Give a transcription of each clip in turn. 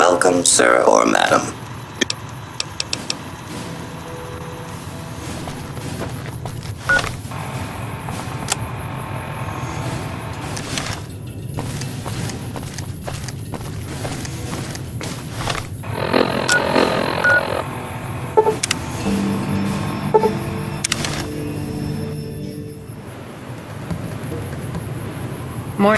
Welcome, sir or madam. More.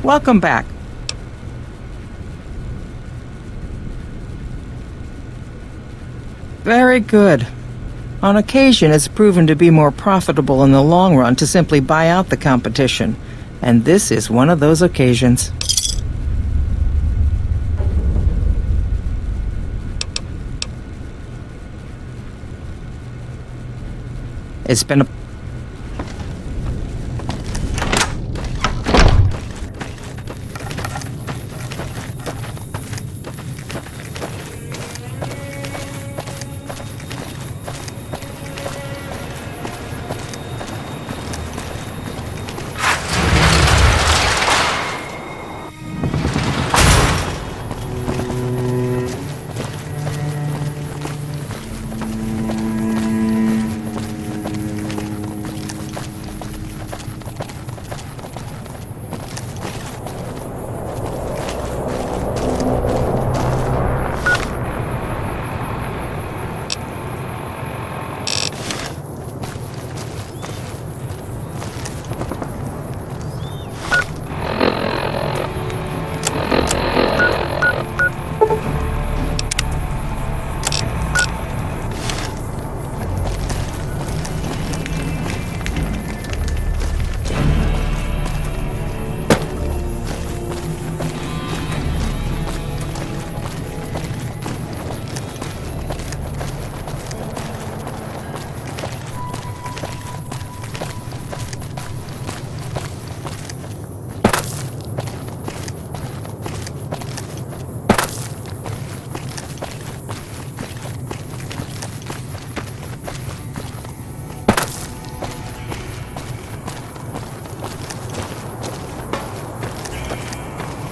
Welcome back. Very good. On occasion, it's proven to be more profitable in the long run to simply buy out the competition, and this is one of those occasions. It's been a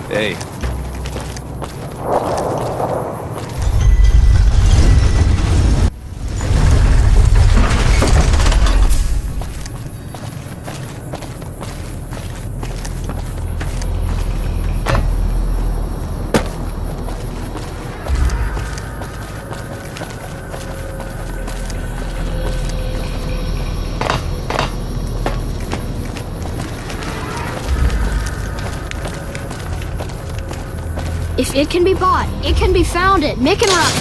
Hey. If it can be bought, it can be founded. Make it run.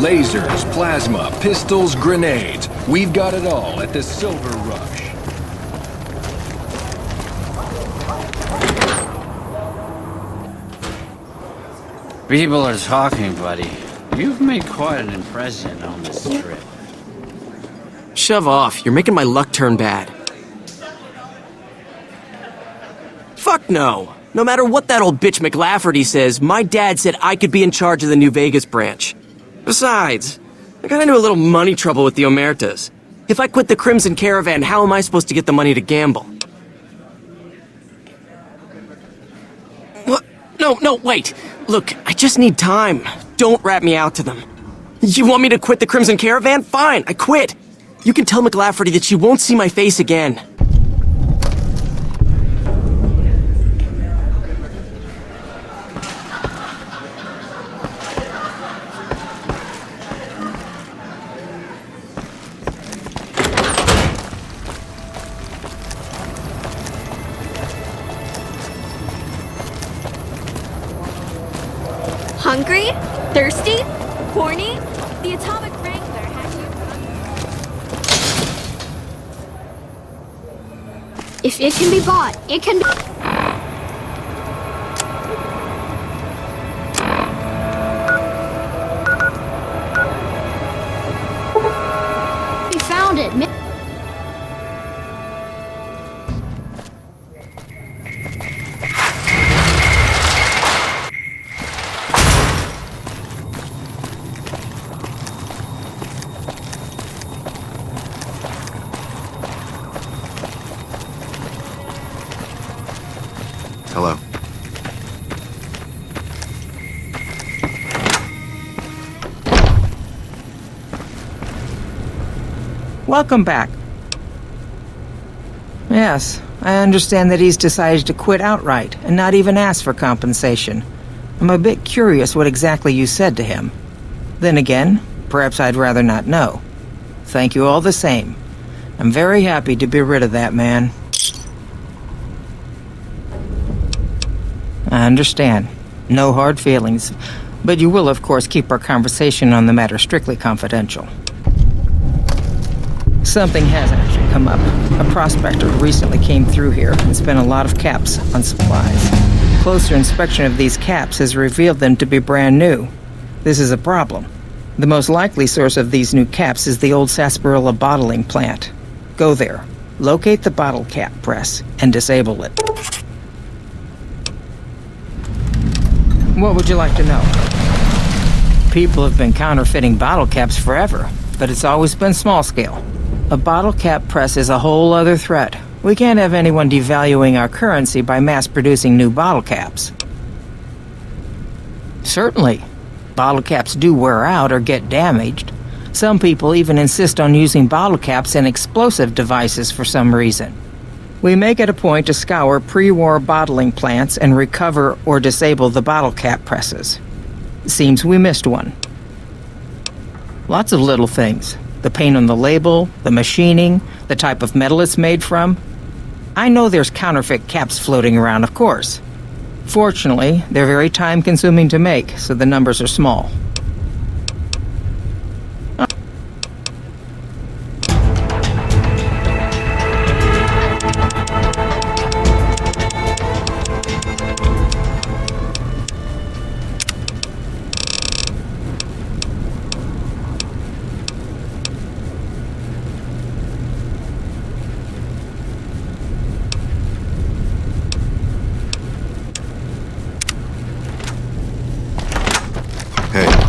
Lasers, plasma, pistols, grenades. We've got it all at the Silver Rush. People are talking, buddy. You've made quite an impression on this trip. Shove off. You're making my luck turn bad. Fuck no. No matter what that old bitch McLafferty says, my dad said I could be in charge of the New Vegas branch. Besides, I got into a little money trouble with the Omertas. If I quit the Crimson Caravan, how am I supposed to get the money to gamble? What? No, wait. Look, I just need time. Don't rat me out to them. You want me to quit the Crimson Caravan? Fine, I quit. You can tell McLafferty that she won't see my face again. Hungry? Thirsty? Horny? The Atomic Wrangler had you. If it can be bought, it can be... Hello. Welcome back. Yes, I understand that he's decided to quit outright and not even ask for compensation. I'm a bit curious what exactly you said to him. Then again, perhaps I'd rather not know. Thank you all the same. I'm very happy to be rid of that man. I understand. No hard feelings. But you will, of course, keep our conversation on the matter strictly confidential. Something has actually come up. A prospector recently came through here and spent a lot of caps on supplies. Closer inspection of these caps has revealed them to be brand new. This is a problem. The most likely source of these new caps is the old sarsaparilla bottling plant. Go there, locate the bottle cap press, and disable it. What would you like to know? People have been counterfeiting bottle caps forever, but it's always been small scale. A bottle cap press is a whole other threat. We can't have anyone devaluing our currency by mass-producing new bottle caps. Certainly. Bottle caps do wear out or get damaged. Some people even insist on using bottle caps in explosive devices for some reason. We make it a point to scour pre-war bottling plants and recover or disable the bottle cap presses. Seems we missed one. Lots of little things. The paint on the label, the machining, the type of metal it's made from. I know there's counterfeit caps floating around, of course. Fortunately, they're very time-consuming to make, so the numbers are small. Hey.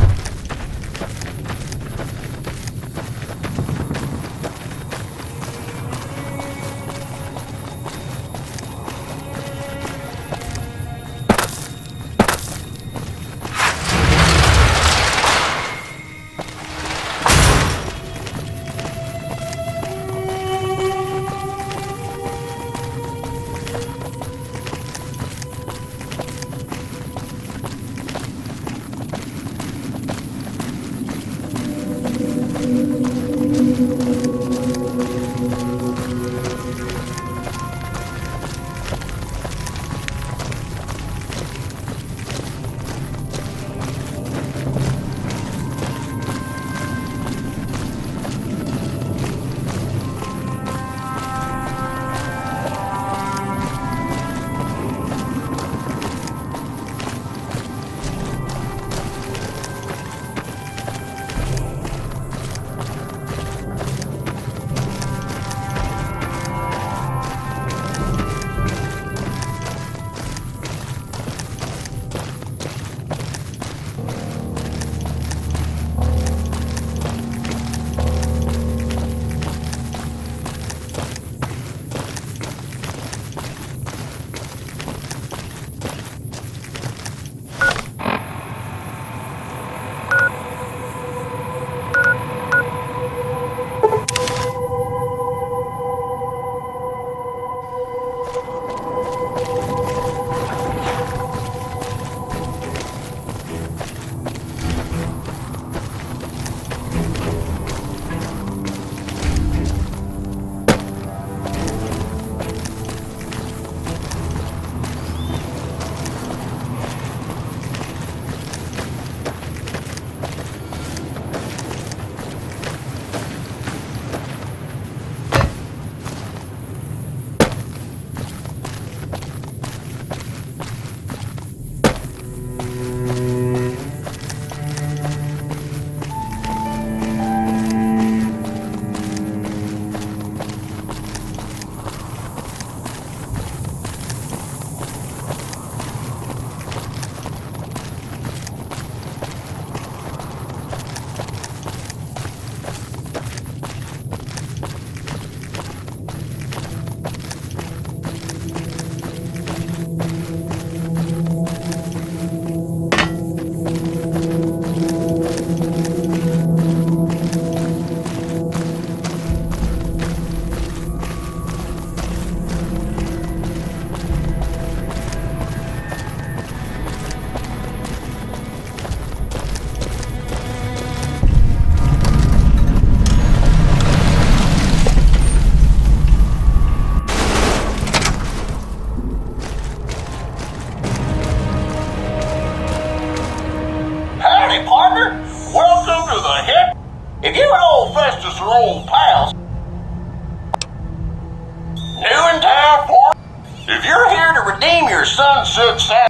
Sunset Sam.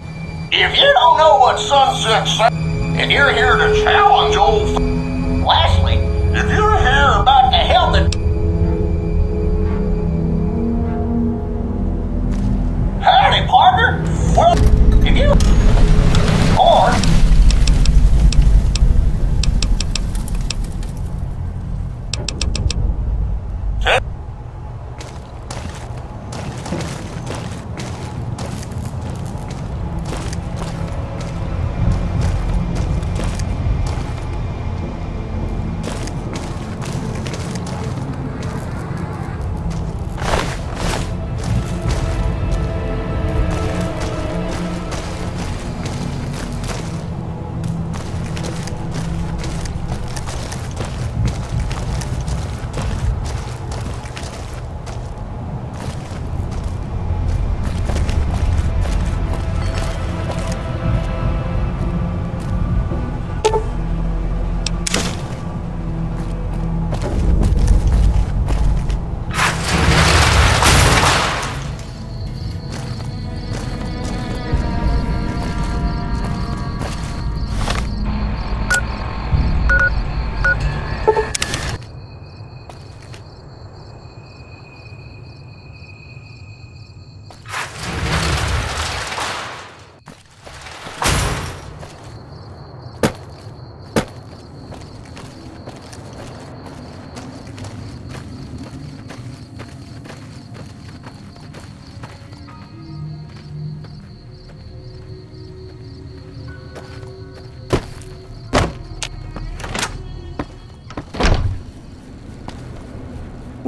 If you don't know what Sunset Sam, and you're here to challenge old lastly, if you're here about to help it, howdy, partner. Well, if you or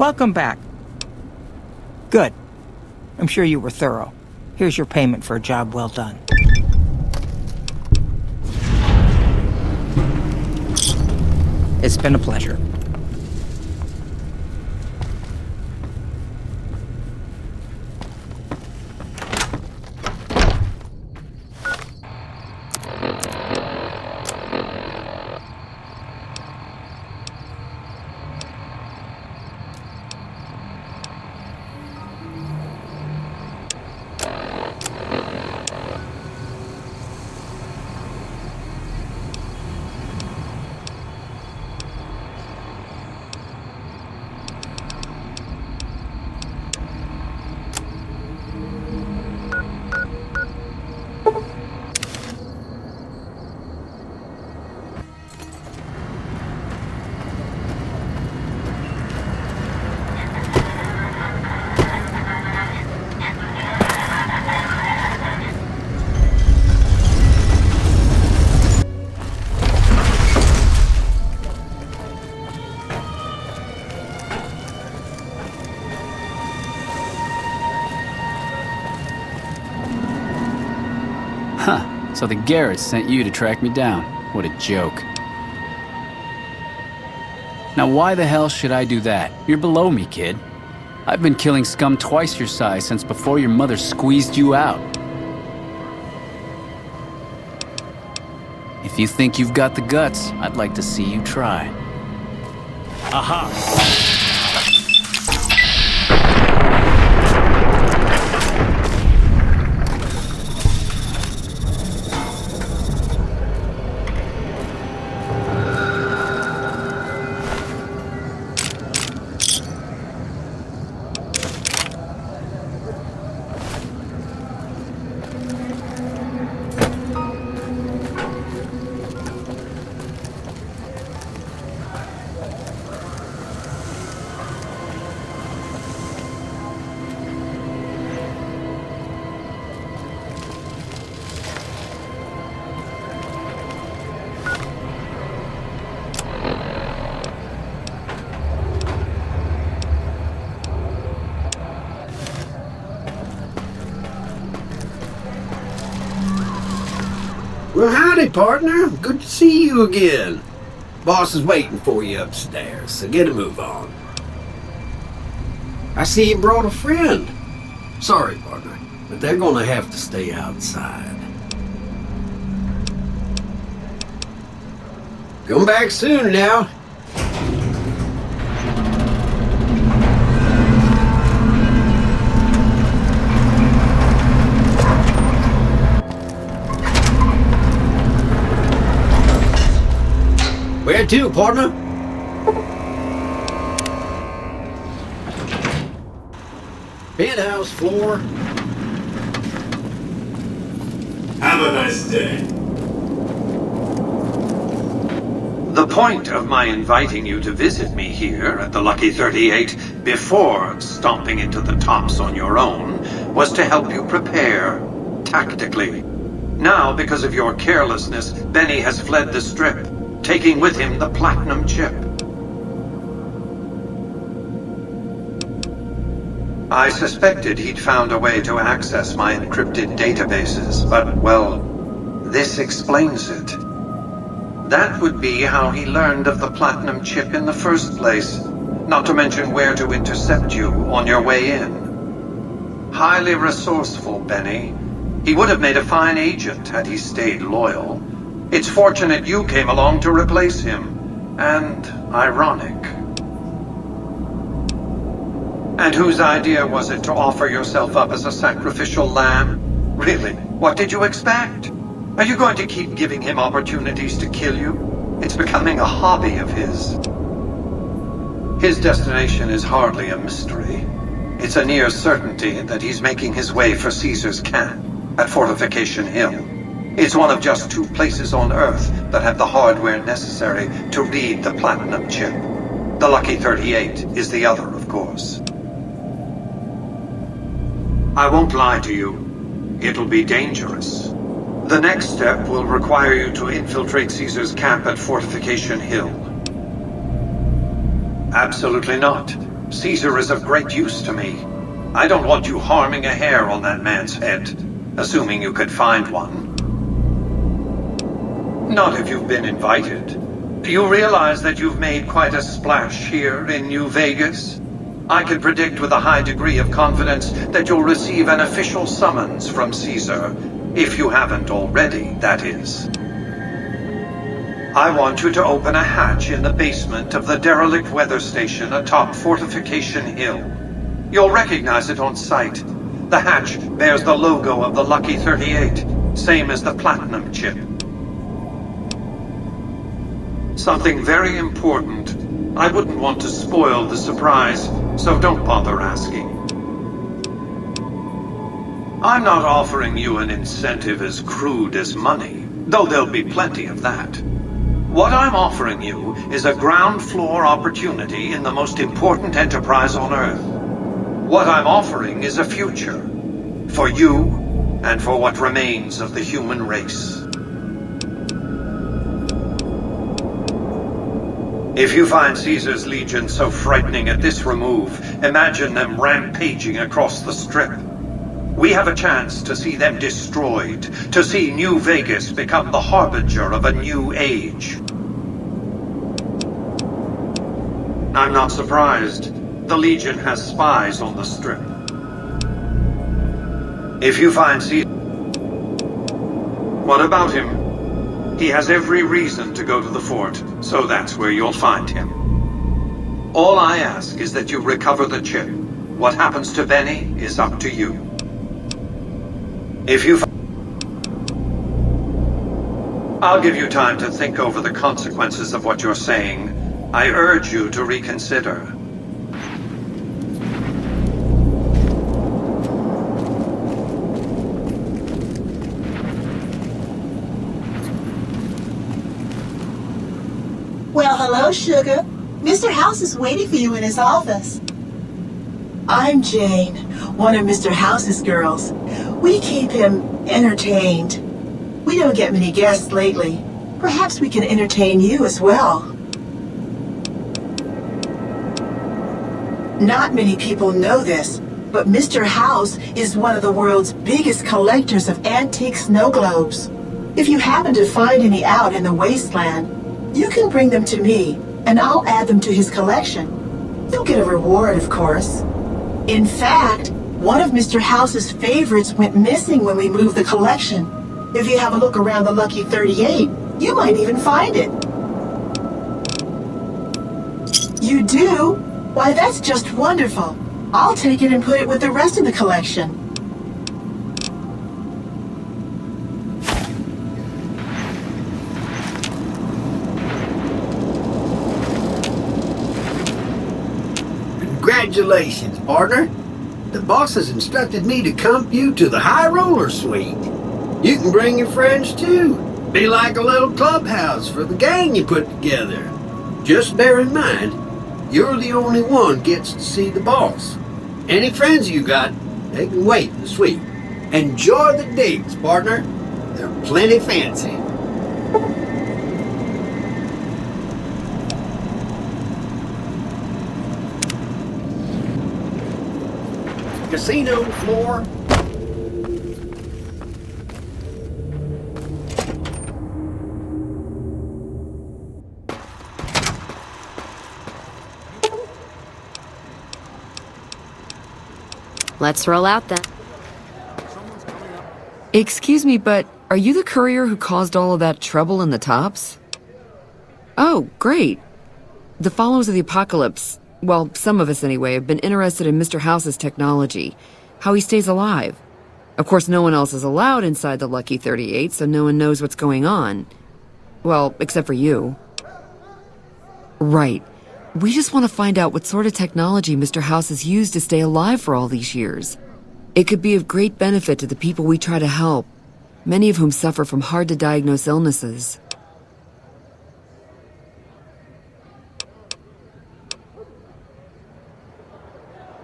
Welcome back. Good. I'm sure you were thorough. Here's your payment for a job well done. It's been a pleasure. So the Garretts sent you to track me down. What a joke. Now why the hell should I do that? You're below me, kid. I've been killing scum twice your size since before your mother squeezed you out. If you think you've got the guts, I'd like to see you try. Aha! Well, howdy, partner. Good to see you again. Boss is waiting for you upstairs, so get a move on. I see you brought a friend. Sorry, partner, but they're gonna have to stay outside. Come back soon now. Where to, partner? Penthouse floor. Have a nice day. The point of my inviting you to visit me here at the Lucky 38 before stomping into the tops on your own was to help you prepare, tactically. Now, because of your carelessness, Benny has fled the Strip, taking with him the Platinum Chip. I suspected he'd found a way to access my encrypted databases, but, well, this explains it. That would be how he learned of the Platinum Chip in the first place, not to mention where to intercept you on your way in. Highly resourceful, Benny. He would have made a fine agent had he stayed loyal. It's fortunate you came along to replace him, and ironic. And whose idea was it to offer yourself up as a sacrificial lamb? Really, what did you expect? Are you going to keep giving him opportunities to kill you? It's becoming a hobby of his. His destination is hardly a mystery. It's a near certainty that he's making his way for Caesar's camp at Fortification Hill. It's one of just 2 places on Earth that have the hardware necessary to read the Platinum Chip. The Lucky 38 is the other, of course. I won't lie to you. It'll be dangerous. The next step will require you to infiltrate Caesar's camp at Fortification Hill. Absolutely not. Caesar is of great use to me. I don't want you harming a hair on that man's head, assuming you could find one. Not if you've been invited. Do you realize that you've made quite a splash here in New Vegas? I can predict with a high degree of confidence that you'll receive an official summons from Caesar. If you haven't already, that is. I want you to open a hatch in the basement of the derelict weather station atop Fortification Hill. You'll recognize it on sight. The hatch bears the logo of the Lucky 38, same as the Platinum Chip. Something very important. I wouldn't want to spoil the surprise, so don't bother asking. I'm not offering you an incentive as crude as money, though there'll be plenty of that. What I'm offering you is a ground floor opportunity in the most important enterprise on Earth. What I'm offering is a future. For you, and for what remains of the human race. If you find Caesar's Legion so frightening at this remove, imagine them rampaging across the Strip. We have a chance to see them destroyed, to see New Vegas become the harbinger of a new age. I'm not surprised. The Legion has spies on the Strip. If you find Caesar... What about him? He has every reason to go to the fort, so that's where you'll find him. All I ask is that you recover the chip. What happens to Benny is up to you. If you... I'll give you time to think over the consequences of what you're saying. I urge you to reconsider. Well, hello, Sugar. Mr. House is waiting for you in his office. I'm Jane, one of Mr. House's girls. We keep him entertained. We don't get many guests lately. Perhaps we can entertain you as well. Not many people know this, but Mr. House is one of the world's biggest collectors of antique snow globes. If you happen to find any out in the wasteland, you can bring them to me, and I'll add them to his collection. You'll get a reward, of course. In fact, one of Mr. House's favorites went missing when we moved the collection. If you have a look around the Lucky 38, you might even find it. You do? Why, that's just wonderful. I'll take it and put it with the rest of the collection. Congratulations, partner. The boss has instructed me to comp you to the High Roller Suite. You can bring your friends too. Be like a little clubhouse for the gang you put together. Just bear in mind, you're the only one gets to see the boss. Any friends you got, they can wait in the suite. Enjoy the digs, partner. They're plenty fancy. Casino floor. Let's roll out then. Excuse me, but are you the courier who caused all of that trouble in the tops? Oh, great. The followers of the apocalypse, well, some of us anyway, have been interested in Mr. House's technology, how he stays alive. Of course, no one else is allowed inside the Lucky 38, so no one knows what's going on. Well, except for you. Right. We just want to find out what sort of technology Mr. House has used to stay alive for all these years. It could be of great benefit to the people we try to help, many of whom suffer from hard-to-diagnose illnesses.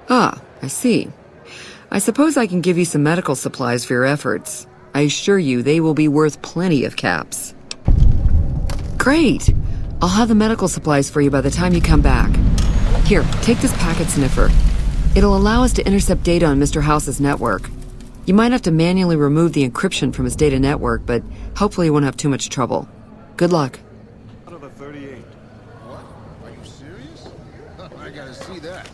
Ah, I see. I suppose I can give you some medical supplies for your efforts. I assure you they will be worth plenty of caps. Great! I'll have the medical supplies for you by the time you come back. Here, take this packet sniffer. It'll allow us to intercept data on Mr. House's network. You might have to manually remove the encryption from his data network, but hopefully you won't have too much trouble. Good luck. Out of a 38. What? Are you serious? I gotta see that.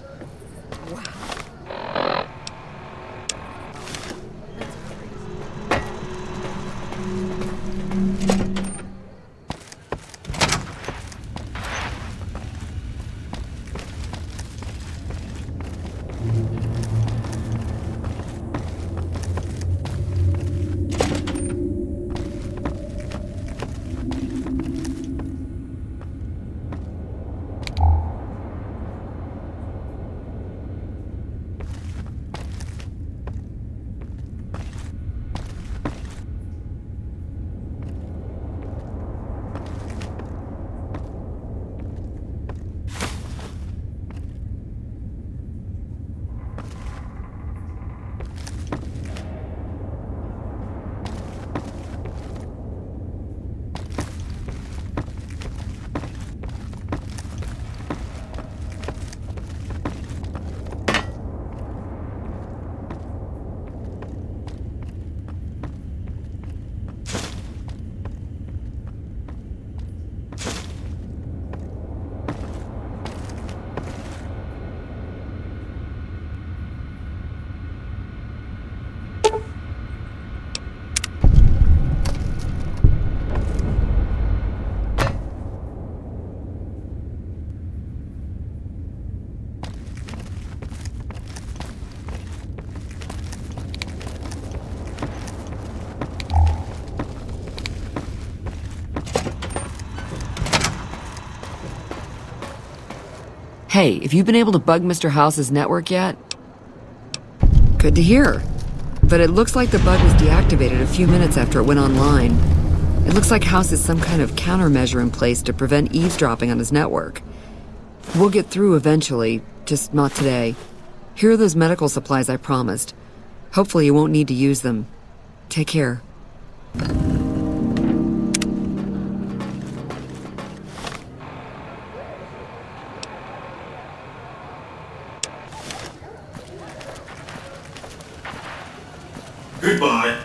Hey, have you been able to bug Mr. House's network yet? Good to hear. But it looks like the bug was deactivated a few minutes after it went online. It looks like House has some kind of countermeasure in place to prevent eavesdropping on his network. We'll get through eventually, just not today. Here are those medical supplies I promised. Hopefully you won't need to use them. Take care. Goodbye.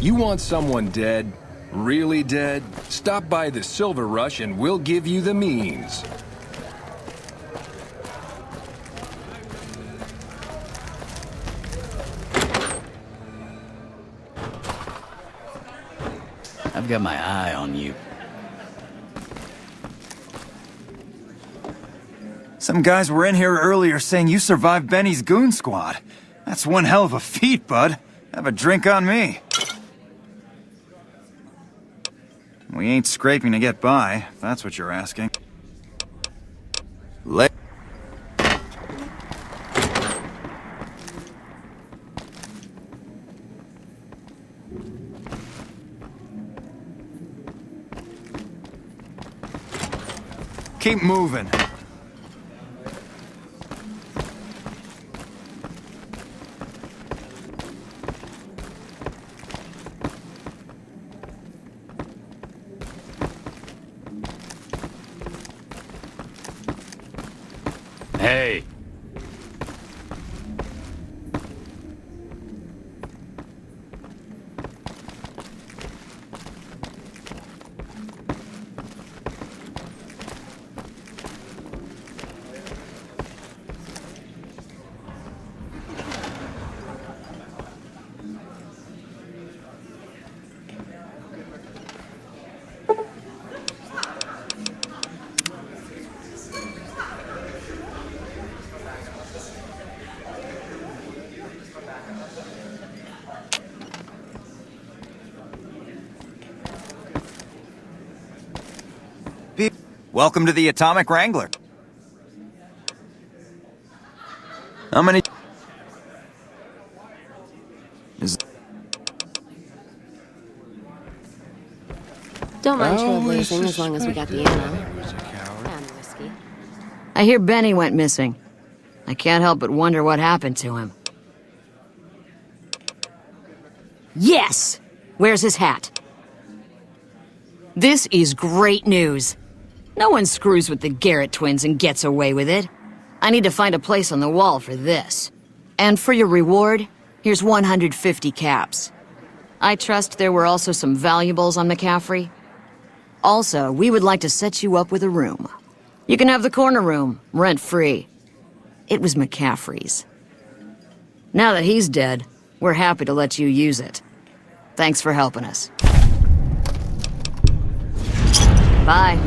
You want someone dead? Really dead? Stop by the Silver Rush and we'll give you the means. I've got my eye on you. Some guys were in here earlier saying you survived Benny's goon squad. That's one hell of a feat, bud. Have a drink on me. We ain't scraping to get by, if that's what you're asking. Keep moving. Hey. Welcome to the Atomic Wrangler. How many... Don't mind trailblazing as long as we got the ammo. And whiskey. I hear Benny went missing. I can't help but wonder what happened to him. Yes! Where's his hat? This is great news. No one screws with the Garrett twins and gets away with it. I need to find a place on the wall for this. And for your reward, here's 150 caps. I trust there were also some valuables on McCaffrey. Also, we would like to set you up with a room. You can have the corner room, rent-free. It was McCaffrey's. Now that he's dead, we're happy to let you use it. Thanks for helping us. Bye.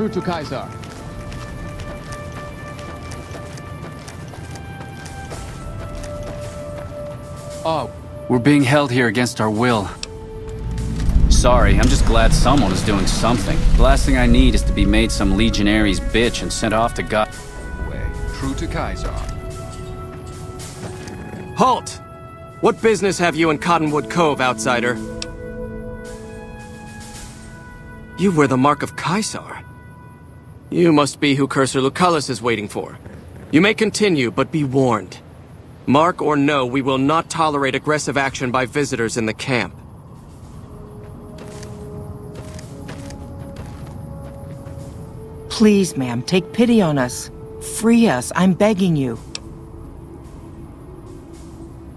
True to Caesar. Oh, we're being held here against our will. Sorry, I'm just glad someone is doing something. The last thing I need is to be made some legionary's bitch and sent off to God. True to Caesar. Halt! What business have you in Cottonwood Cove, outsider? You wear the mark of Caesar. You must be who Cursor Lucullus is waiting for. You may continue, but be warned. Mark or no, we will not tolerate aggressive action by visitors in the camp. Please, ma'am, take pity on us. Free us, I'm begging you.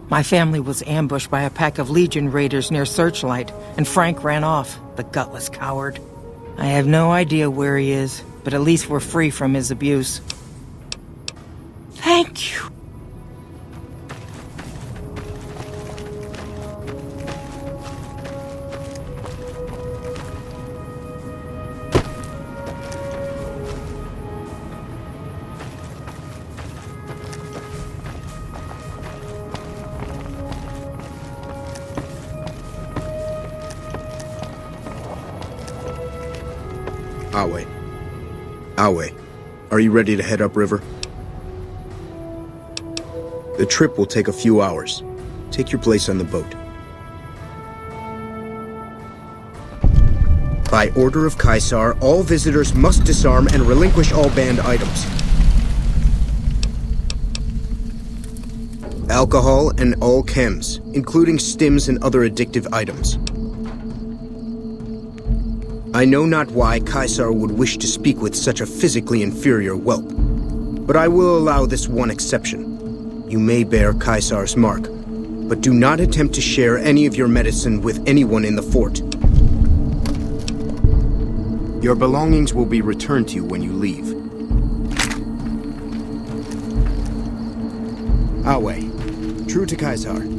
My family was ambushed by a pack of Legion raiders near Searchlight, and Frank ran off, the gutless coward. I have no idea where he is, but at least we're free from his abuse. Thank you. Awe, are you ready to head upriver? The trip will take a few hours. Take your place on the boat. By order of Caesar, all visitors must disarm and relinquish all banned items. Alcohol and all chems, including stims and other addictive items. I know not why Caesar would wish to speak with such a physically inferior whelp, but I will allow this one exception. You may bear Caesar's mark, but do not attempt to share any of your medicine with anyone in the fort. Your belongings will be returned to you when you leave. Awe, true to Caesar.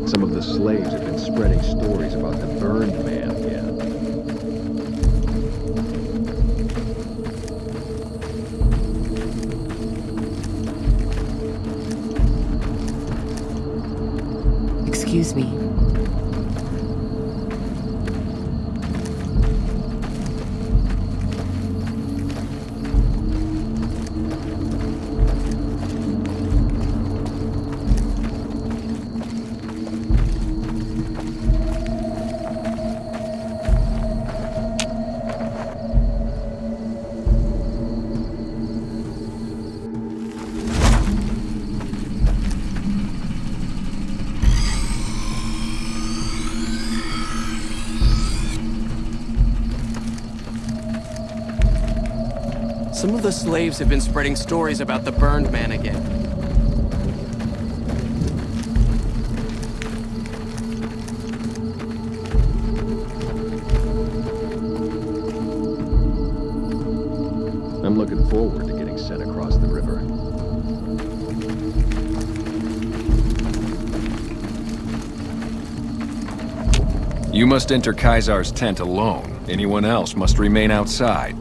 Some of the slaves have been spreading stories about the burned man again. Excuse me. Some of the slaves have been spreading stories about the burned man again. I'm looking forward to getting sent across the river. You must enter Caesar's tent alone. Anyone else must remain outside.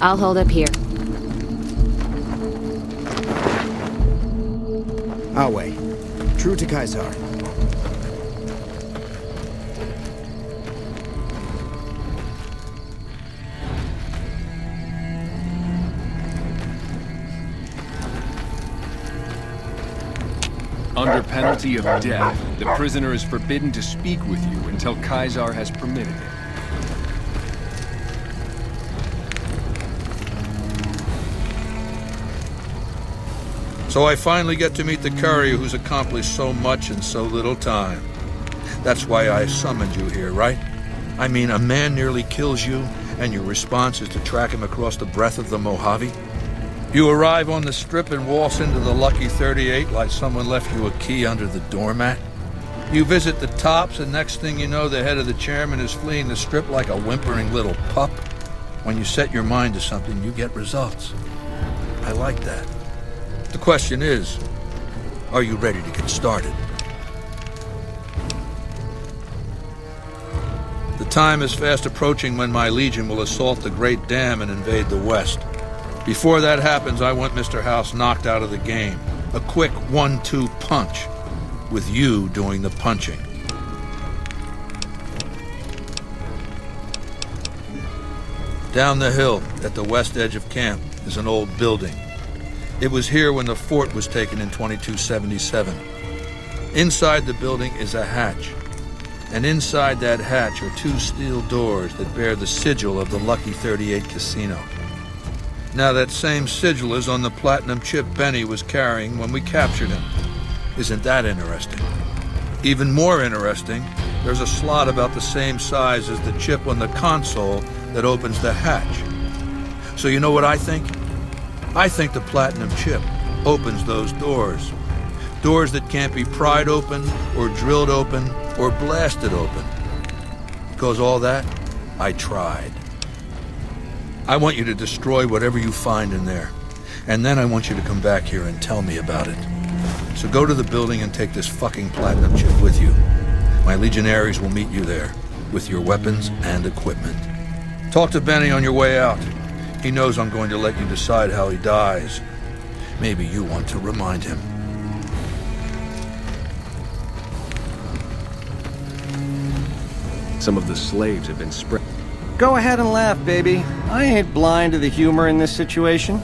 I'll hold up here. Awe, true to Caesar. Under penalty of death, the prisoner is forbidden to speak with you until Caesar has permitted it. So I finally get to meet the courier who's accomplished so much in so little time. That's why I summoned you here, right? I mean, a man nearly kills you, and your response is to track him across the breadth of the Mojave? You arrive on the strip and waltz into the Lucky 38 like someone left you a key under the doormat? You visit the tops, and next thing you know, the head of the chairman is fleeing the strip like a whimpering little pup. When you set your mind to something, you get results. I like that. The question is, are you ready to get started? The time is fast approaching when my legion will assault the Great Dam and invade the West. Before that happens, I want Mr. House knocked out of the game. A quick 1-2 punch, with you doing the punching. Down the hill, at the west edge of camp, is an old building. It was here when the fort was taken in 2277. Inside the building is a hatch, and inside that hatch are 2 steel doors that bear the sigil of the Lucky 38 Casino. Now that same sigil is on the platinum chip Benny was carrying when we captured him. Isn't that interesting? Even more interesting, there's a slot about the same size as the chip on the console that opens the hatch. So you know what I think? I think the platinum chip opens those doors. Doors that can't be pried open, or drilled open, or blasted open. Because all that, I tried. I want you to destroy whatever you find in there. And then I want you to come back here and tell me about it. So go to the building and take this fucking platinum chip with you. My legionaries will meet you there, with your weapons and equipment. Talk to Benny on your way out. He knows I'm going to let you decide how he dies. Maybe you want to remind him. Some of the slaves have been spread. Go ahead and laugh, baby. I ain't blind to the humor in this situation.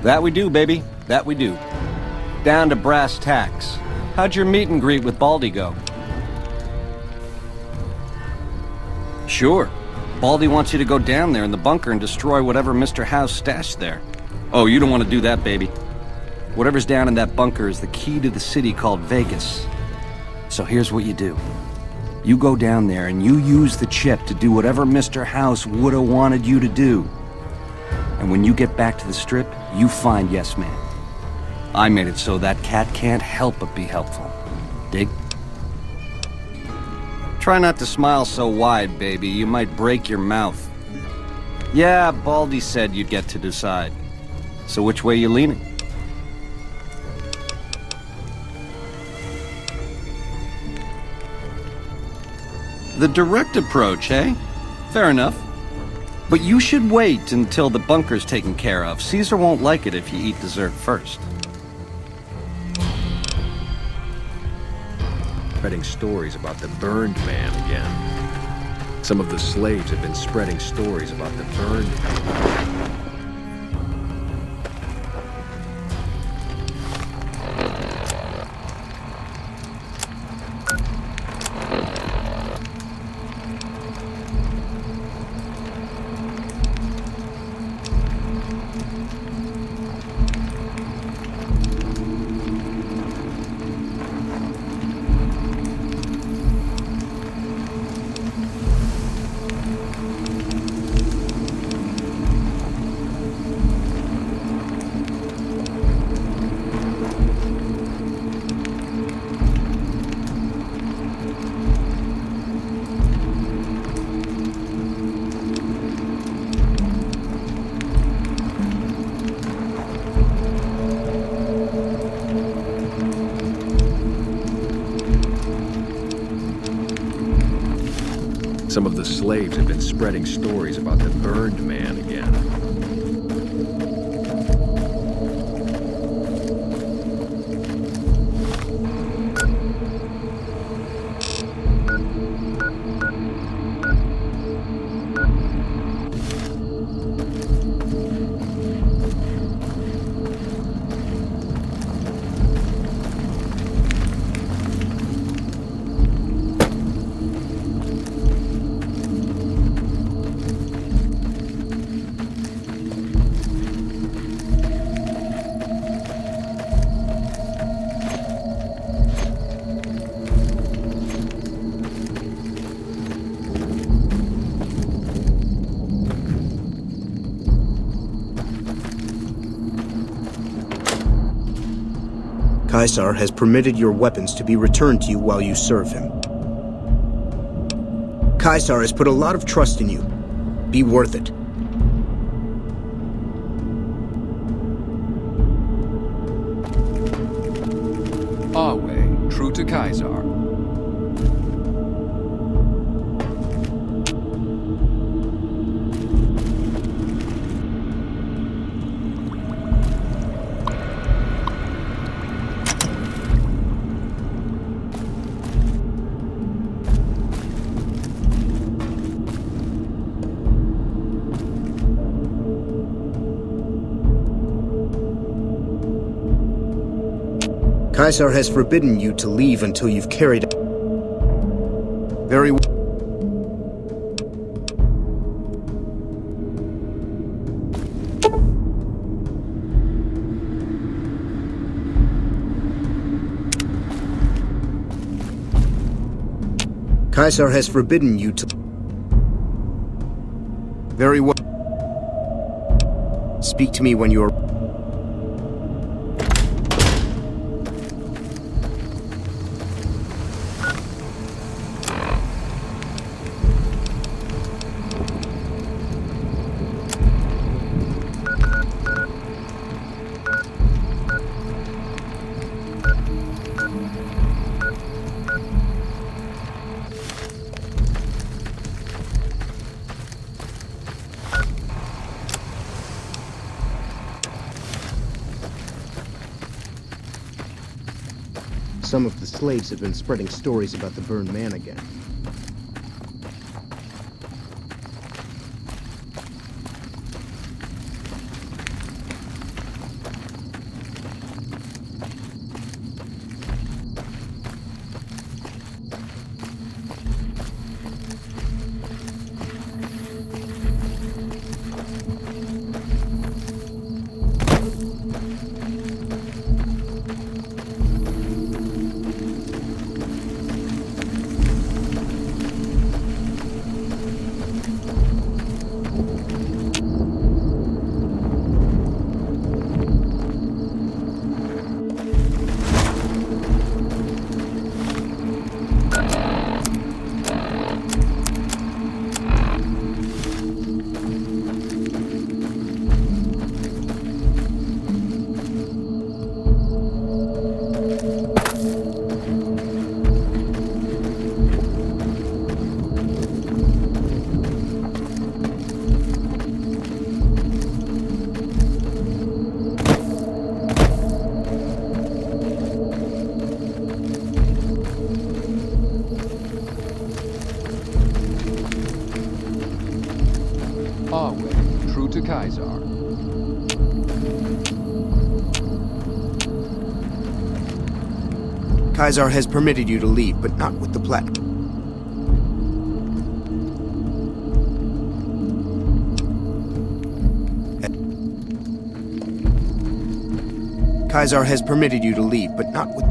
That we do, baby. That we do. Down to brass tacks. How'd your meet and greet with Baldy go? Sure. Baldy wants you to go down there in the bunker and destroy whatever Mr. House stashed there. Oh, you don't want to do that, baby. Whatever's down in that bunker is the key to the city called Vegas. So here's what you do. You go down there and you use the chip to do whatever Mr. House would've wanted you to do. And when you get back to the strip, you find Yes Man. I made it so that cat can't help but be helpful. Dig? Try not to smile so wide, baby. You might break your mouth. Yeah, Baldy said you'd get to decide. So which way you leaning? The direct approach, eh? Fair enough. But you should wait until the bunker's taken care of. Caesar won't like it if you eat dessert first. Spreading stories about the burned man again. Some of the slaves have been spreading stories about the burned man. Some of the slaves have been spreading stories about the burned man again. Caesar has permitted your weapons to be returned to you while you serve him. Caesar has put a lot of trust in you. Be worth it. Our way, true to Caesar. Caesar has forbidden you to leave until you've carried... Very well. Caesar has forbidden you to... Very well. Speak to me when you are... Some of the slaves have been spreading stories about the burned man again. Our way, true to Caesar. Caesar has permitted you to leave, but not with the platinum. Caesar has permitted you to leave, but not with...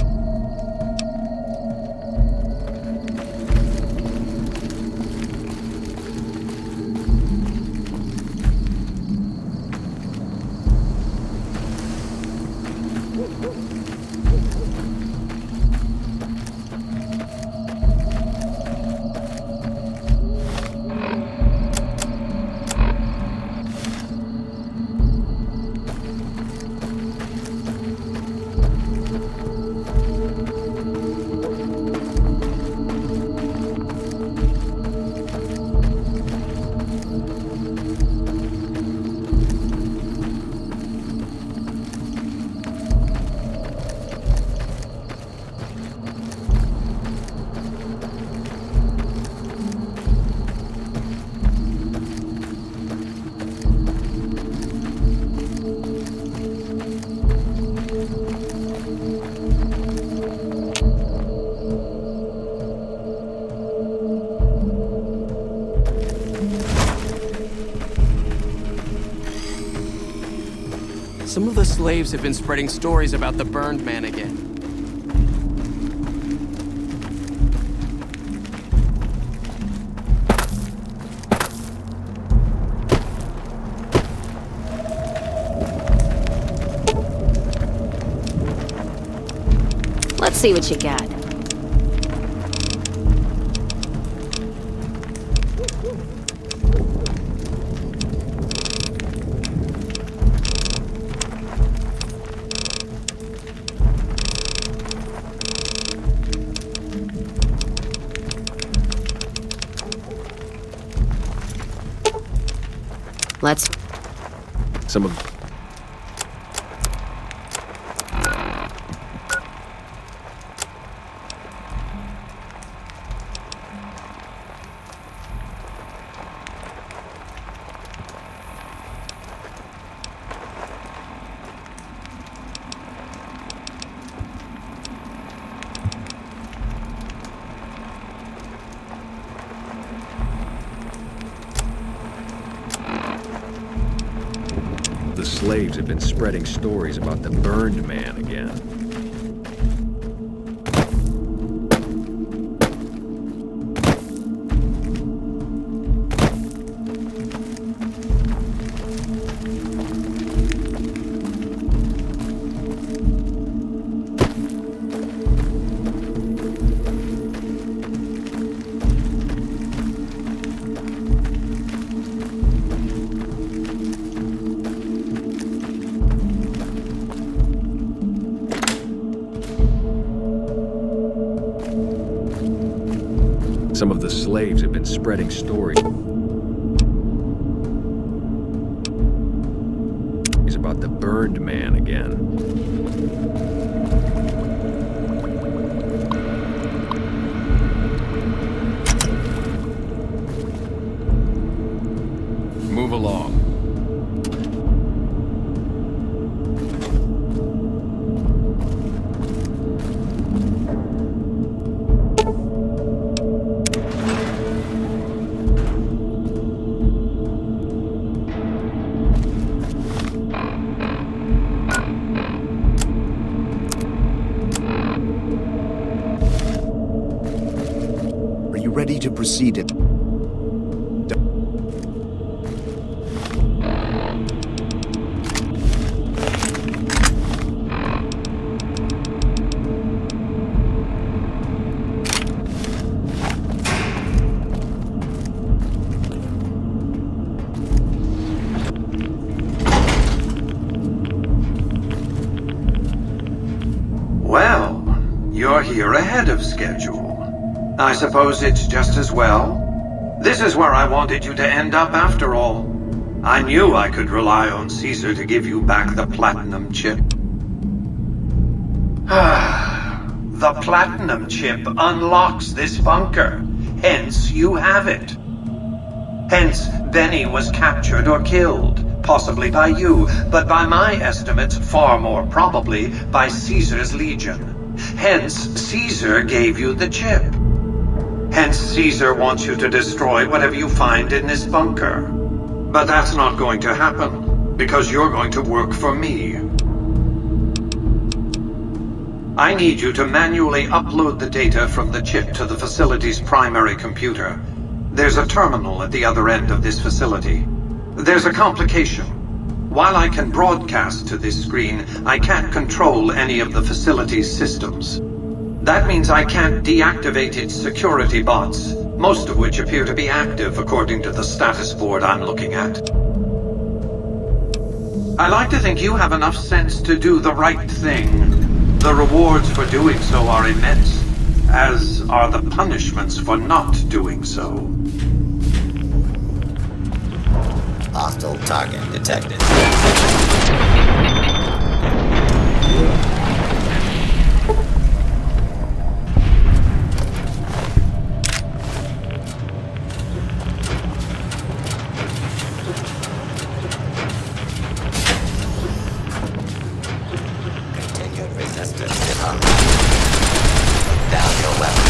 Some of the slaves have been spreading stories about the burned man again. see what you got. Let's... Some of... The slaves have been spreading stories about the Burned Man again. Some of the slaves have been spreading stories about the Burned Man again. Move along. Ready to proceed it. Well, you're here ahead of schedule. I suppose it's just as well. This is where I wanted you to end up after all. I knew I could rely on Caesar to give you back the platinum chip. The platinum chip unlocks this bunker. Hence, you have it. Hence, Benny was captured or killed. Possibly by you, but by my estimates, far more probably by Caesar's legion. Hence, Caesar gave you the chip. Hence, Caesar wants you to destroy whatever you find in this bunker. But that's not going to happen, because you're going to work for me. I need you to manually upload the data from the chip to the facility's primary computer. There's a terminal at the other end of this facility. There's a complication. While I can broadcast to this screen, I can't control any of the facility's systems. That means I can't deactivate its security bots, most of which appear to be active according to the status board I'm looking at. I like to think you have enough sense to do the right thing. The rewards for doing so are immense, as are the punishments for not doing so. Hostile target detected. Continued resistance is on. Put down your weapon.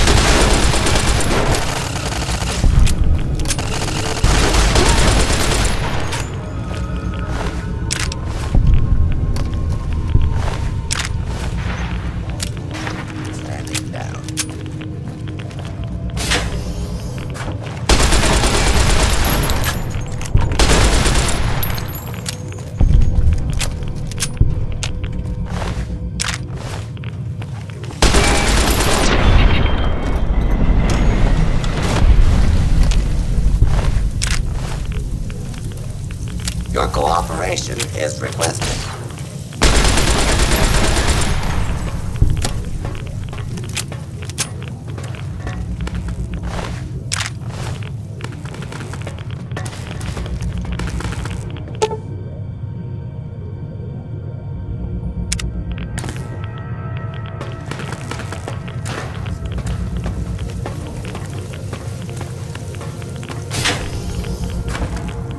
information is requested.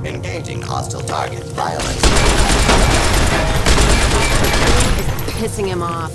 Engaging hostile target. Violence. Pissing him off.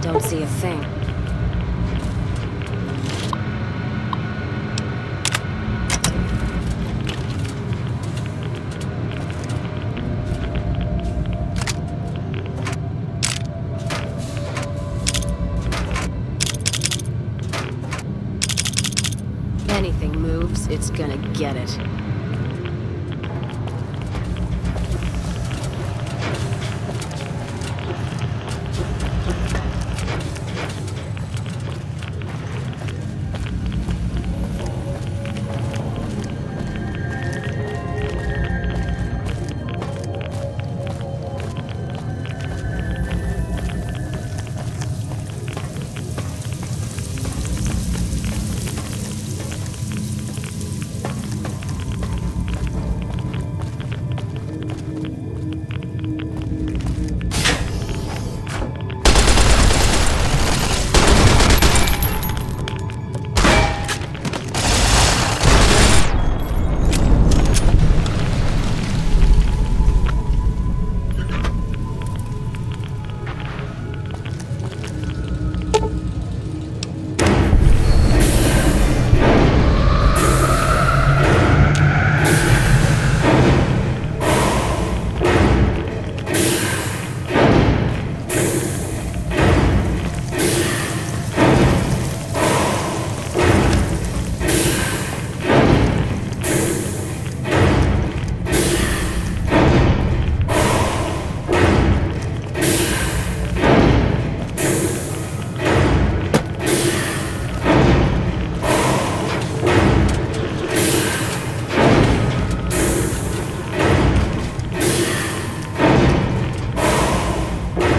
Don't see a thing. If anything moves, it's gonna get it.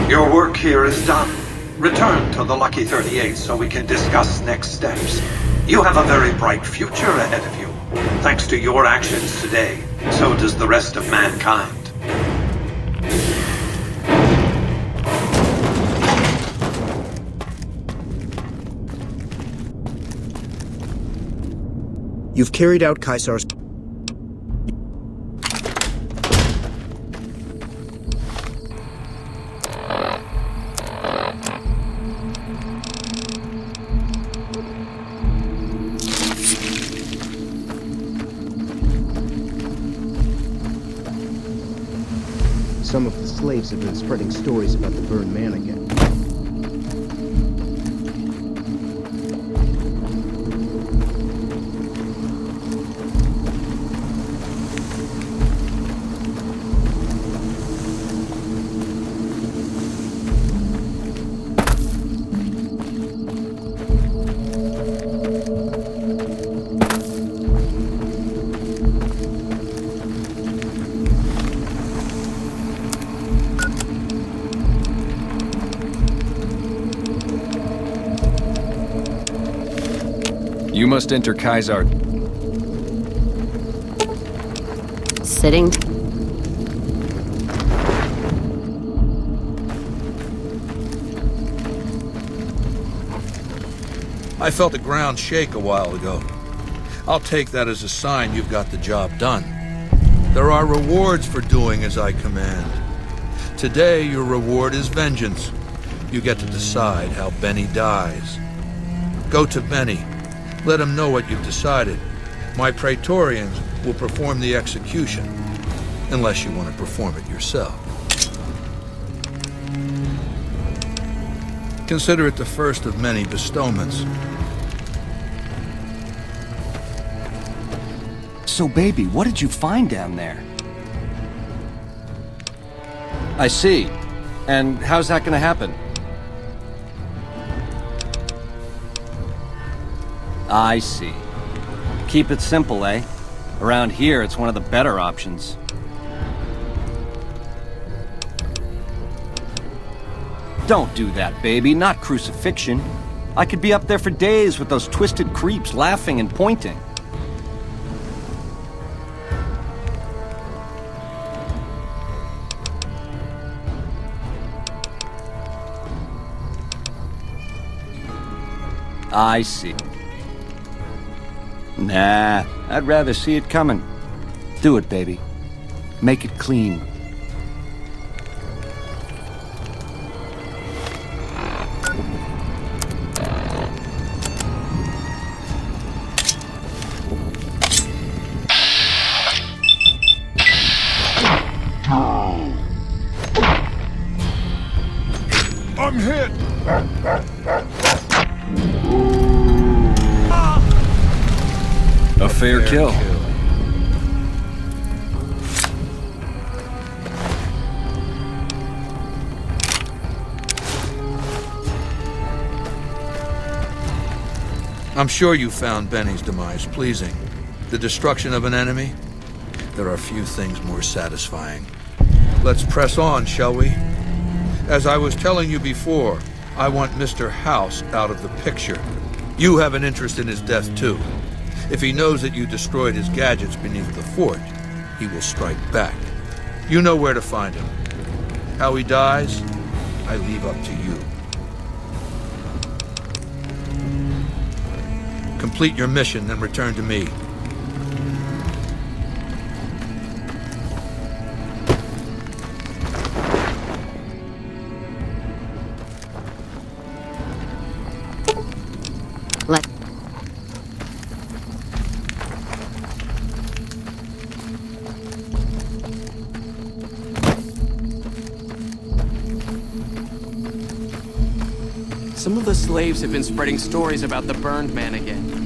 Your work here is done. Return to the Lucky 38 so we can discuss next steps. You have a very bright future ahead of you. Thanks to your actions today, so does the rest of mankind. You've carried out Caesar's... Some of the slaves have been spreading stories about the burned man again. You must enter Caesar. Sitting. I felt the ground shake a while ago. I'll take that as a sign you've got the job done. There are rewards for doing as I command. Today, your reward is vengeance. You get to decide how Benny dies. Go to Benny. Let him know what you've decided. My Praetorians will perform the execution, unless you want to perform it yourself. Consider it the first of many bestowments. So, baby, what did you find down there? I see. And how's that gonna happen? I see. Keep it simple, eh? Around here, it's one of the better options. Don't do that, baby. Not crucifixion. I could be up there for days with those twisted creeps laughing and pointing. I see. Nah, I'd rather see it coming. Do it, baby. Make it clean. I'm hit! A fair kill. I'm sure you found Benny's demise pleasing. The destruction of an enemy? There are few things more satisfying. Let's press on, shall we? As I was telling you before, I want Mr. House out of the picture. You have an interest in his death, too. If he knows that you destroyed his gadgets beneath the fort, he will strike back. You know where to find him. How he dies, I leave up to you. Complete your mission, then return to me. Some of the slaves have been spreading stories about the Burned Man again.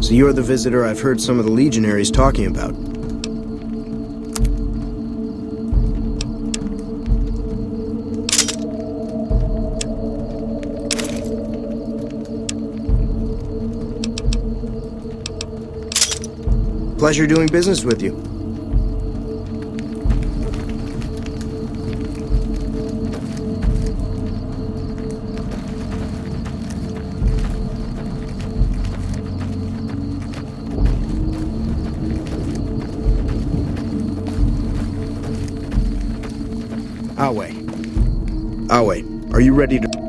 So you're the visitor I've heard some of the legionaries talking about. Pleasure doing business with you. Awe, are you ready to...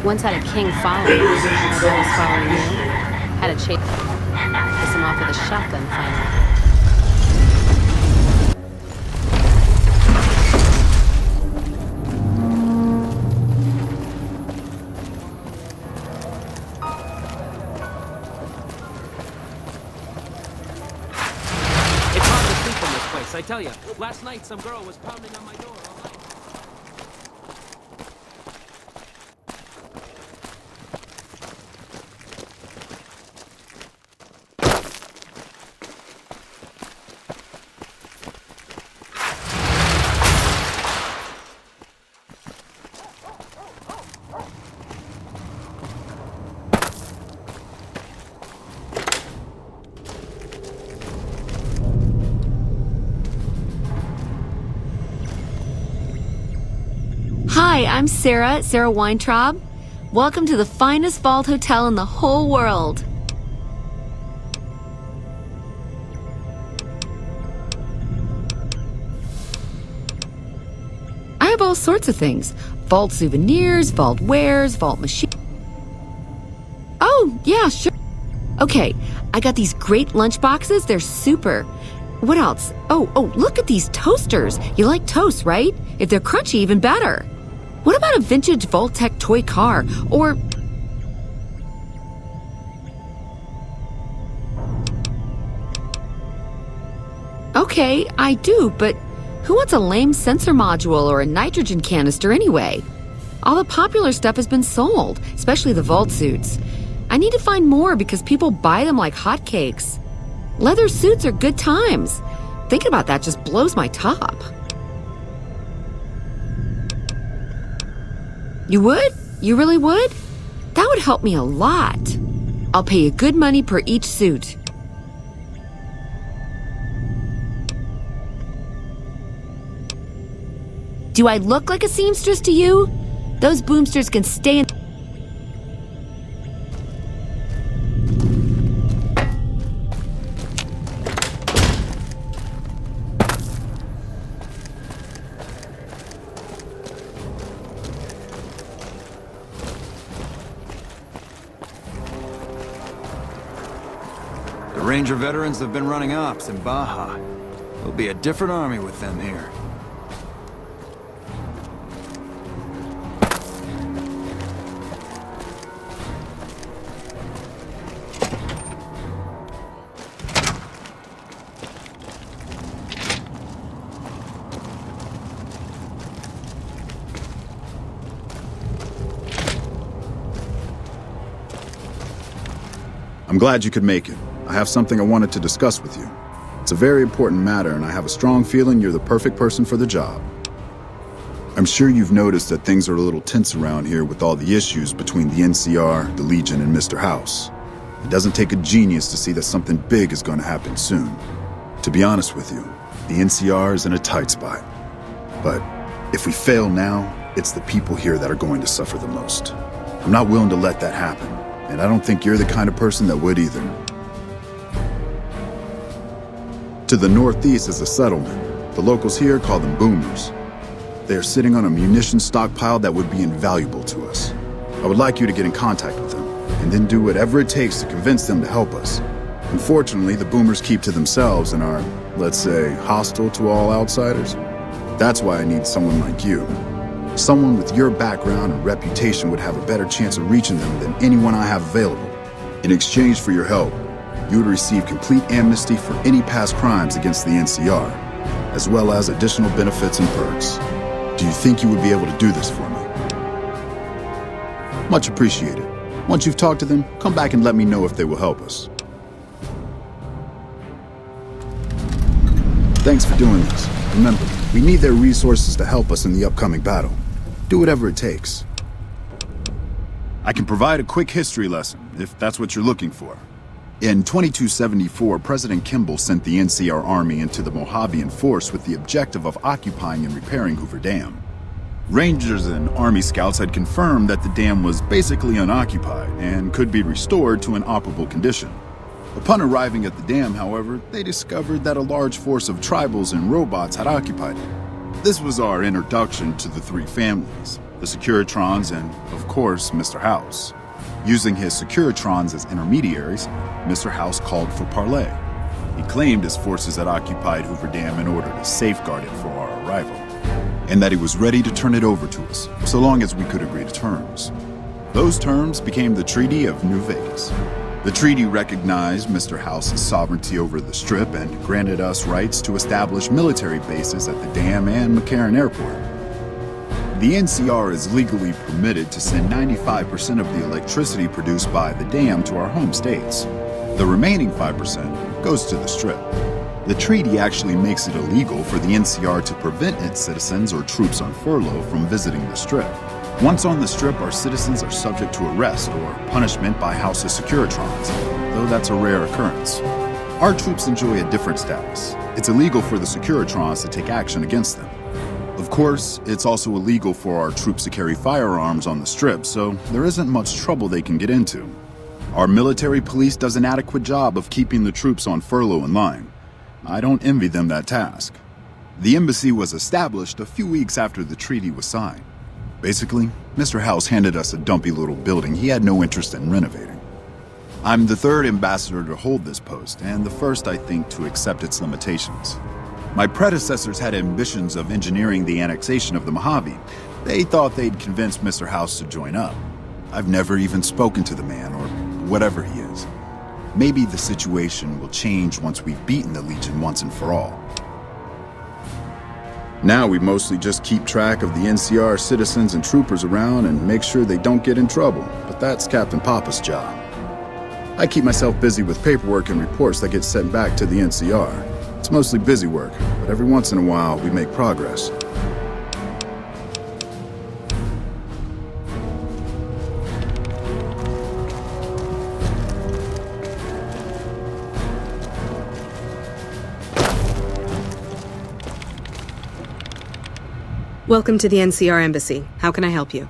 Once had a king following, that was following you. Had to chase him off with a shotgun finally. this. I tell you, last night some girl was pounding on my door all night. Hi, I'm Sarah Weintraub. Welcome to the finest vault hotel in the whole world. I have all sorts of things. Vault souvenirs, vault wares, vault machines. Oh, yeah, sure. Okay, I got these great lunch boxes. They're super. What else? Oh, look at these toasters. You like toast, right? If they're crunchy, even better. What about a vintage Vault-Tec toy car? Or... Okay, I do, but who wants a lame sensor module or a nitrogen canister anyway? All the popular stuff has been sold, especially the Vault suits. I need to find more because people buy them like hotcakes. Leather suits are good times. Thinking about that just blows my top. You would? You really would? That would help me a lot. I'll pay you good money per each suit. Do I look like a seamstress to you? Those boomsters can stay in... The Ranger veterans have been running ops in Baja. It'll be a different army with them here. I'm glad you could make it. I have something I wanted to discuss with you. It's a very important matter, and I have a strong feeling you're the perfect person for the job. I'm sure you've noticed that things are a little tense around here with all the issues between the NCR, the Legion, and Mr. House. It doesn't take a genius to see that something big is going to happen soon. To be honest with you, the NCR is in a tight spot. But if we fail now, it's the people here that are going to suffer the most. I'm not willing to let that happen, and I don't think you're the kind of person that would either. To the northeast is a settlement. The locals here call them boomers. They are sitting on a munitions stockpile that would be invaluable to us. I would like you to get in contact with them, and then do whatever it takes to convince them to help us. Unfortunately, the boomers keep to themselves and are, let's say, hostile to all outsiders. That's why I need someone like you. Someone with your background and reputation would have a better chance of reaching them than anyone I have available. In exchange for your help, you would receive complete amnesty for any past crimes against the NCR, as well as additional benefits and perks. Do you think you would be able to do this for me? Much appreciated. Once you've talked to them, come back and let me know if they will help us. Thanks for doing this. Remember, we need their resources to help us in the upcoming battle. Do whatever it takes. I can provide a quick history lesson, if that's what you're looking for. In 2274, President Kimball sent the NCR Army into the Mojavian Force with the objective of occupying and repairing Hoover Dam. Rangers and Army scouts had confirmed that the dam was basically unoccupied and could be restored to an operable condition. Upon arriving at the dam, however, they discovered that a large force of tribals and robots had occupied it. This was our introduction to the three families, the Securitrons and, of course, Mr. House. Using his Securitrons as intermediaries, Mr. House called for parley. He claimed his forces had occupied Hoover Dam in order to safeguard it for our arrival, and that he was ready to turn it over to us, so long as we could agree to terms. Those terms became the Treaty of New Vegas. The treaty recognized Mr. House's sovereignty over the Strip and granted us rights to establish military bases at the dam and McCarran Airport. The NCR is legally permitted to send 95% of the electricity produced by the dam to our home states. The remaining 5% goes to the Strip. The treaty actually makes it illegal for the NCR to prevent its citizens or troops on furlough from visiting the Strip. Once on the Strip, our citizens are subject to arrest or punishment by House's Securitrons, though that's a rare occurrence. Our troops enjoy a different status. It's illegal for the Securitrons to take action against them. Of course, it's also illegal for our troops to carry firearms on the Strip, so there isn't much trouble they can get into. Our military police does an adequate job of keeping the troops on furlough in line. I don't envy them that task. The embassy was established a few weeks after the treaty was signed. Basically, Mr. House handed us a dumpy little building he had no interest in renovating. I'm the third ambassador to hold this post, and the first, I think, to accept its limitations. My predecessors had ambitions of engineering the annexation of the Mojave. They thought they'd convince Mr. House to join up. I've never even spoken to the man, or whatever he is. Maybe the situation will change once we've beaten the Legion once and for all. Now we mostly just keep track of the NCR citizens and troopers around and make sure they don't get in trouble, but that's Captain Papa's job. I keep myself busy with paperwork and reports that get sent back to the NCR. It's mostly busy work, but every once in a while we make progress. Welcome to the NCR Embassy. How can I help you?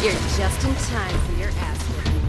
You're just in time for your ass whipping.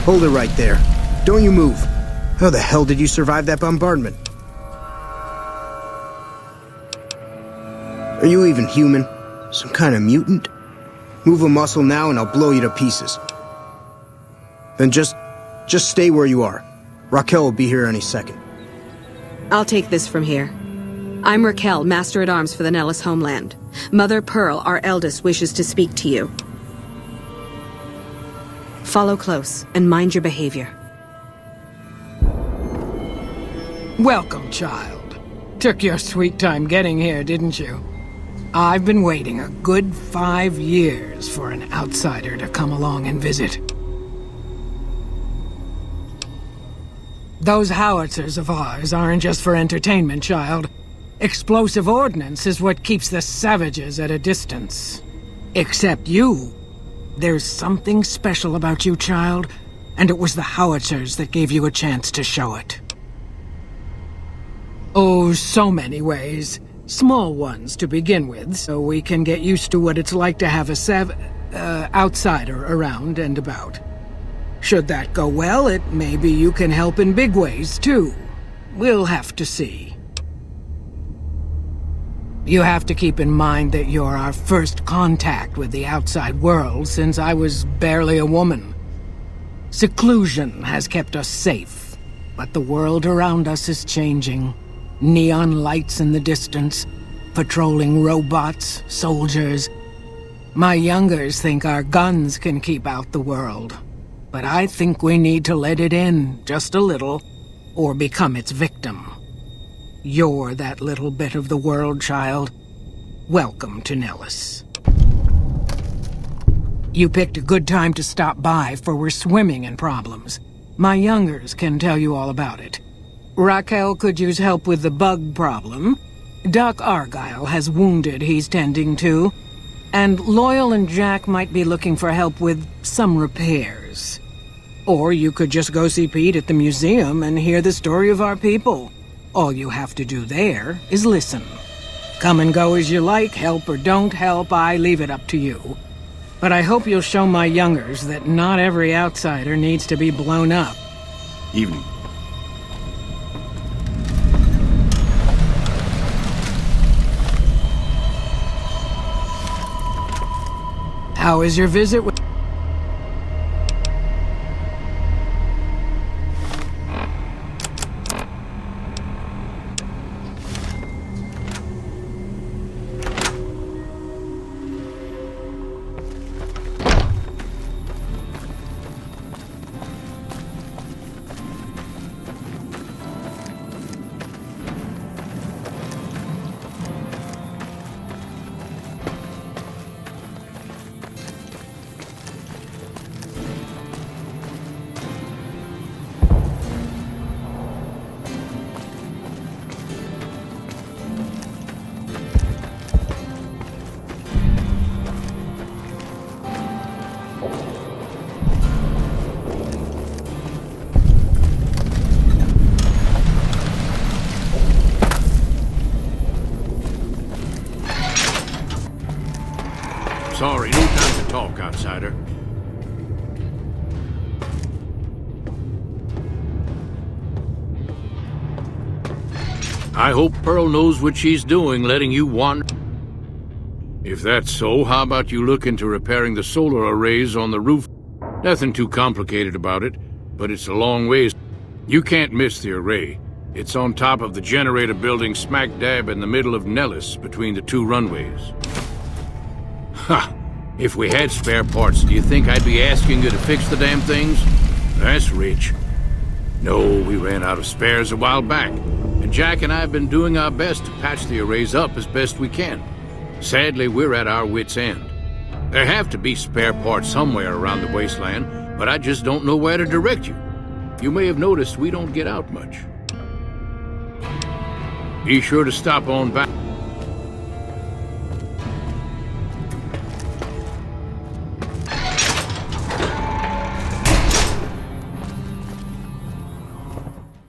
Hold it right there. Don't you move. How the hell did you survive that bombardment? Are you even human? Some kind of mutant? Move a muscle now and I'll blow you to pieces. Then just stay where you are. Raquel will be here any second. I'll take this from here. I'm Raquel, Master-at-Arms for the Nellis homeland. Mother Pearl, our eldest, wishes to speak to you. Follow close and mind your behavior. Welcome, child. Took your sweet time getting here, didn't you? I've been waiting a good 5 years for an outsider to come along and visit. Those howitzers of ours aren't just for entertainment, child. Explosive ordnance is what keeps the savages at a distance. Except you. There's something special about you, child, and it was the howitzers that gave you a chance to show it. Oh, so many ways. Small ones to begin with, so we can get used to what it's like to have a outsider around and about. Should that go well, it may be you can help in big ways, too. We'll have to see. You have to keep in mind that you're our first contact with the outside world since I was barely a woman. Seclusion has kept us safe, but the world around us is changing. Neon lights in the distance, patrolling robots, soldiers. My youngers think our guns can keep out the world, but I think we need to let it in just a little, or become its victim. You're that little bit of the world, child. Welcome to Nellis. You picked a good time to stop by, for we're swimming in problems. My youngers can tell you all about it. Raquel could use help with the bug problem. Doc Argyle has wounded he's tending to. And Loyal and Jack might be looking for help with some repairs. Or you could just go see Pete at the museum and hear the story of our people. All you have to do there is listen. Come and go as you like, help or don't help, I leave it up to you. But I hope you'll show my youngers that not every outsider needs to be blown up. Evening. How is your visit with... Sorry, no time to talk, outsider. I hope Pearl knows what she's doing, letting you wander. If that's so, how about you look into repairing the solar arrays on the roof? Nothing too complicated about it, but it's a long ways. You can't miss the array. It's on top of the generator building smack dab in the middle of Nellis, between the two runways. Ha! If we had spare parts, do you think I'd be asking you to fix the damn things? That's rich. No, we ran out of spares a while back, and Jack and I have been doing our best to patch the arrays up as best we can. Sadly, we're at our wits' end. There have to be spare parts somewhere around the wasteland, but I just don't know where to direct you. You may have noticed we don't get out much. Be sure to stop on back.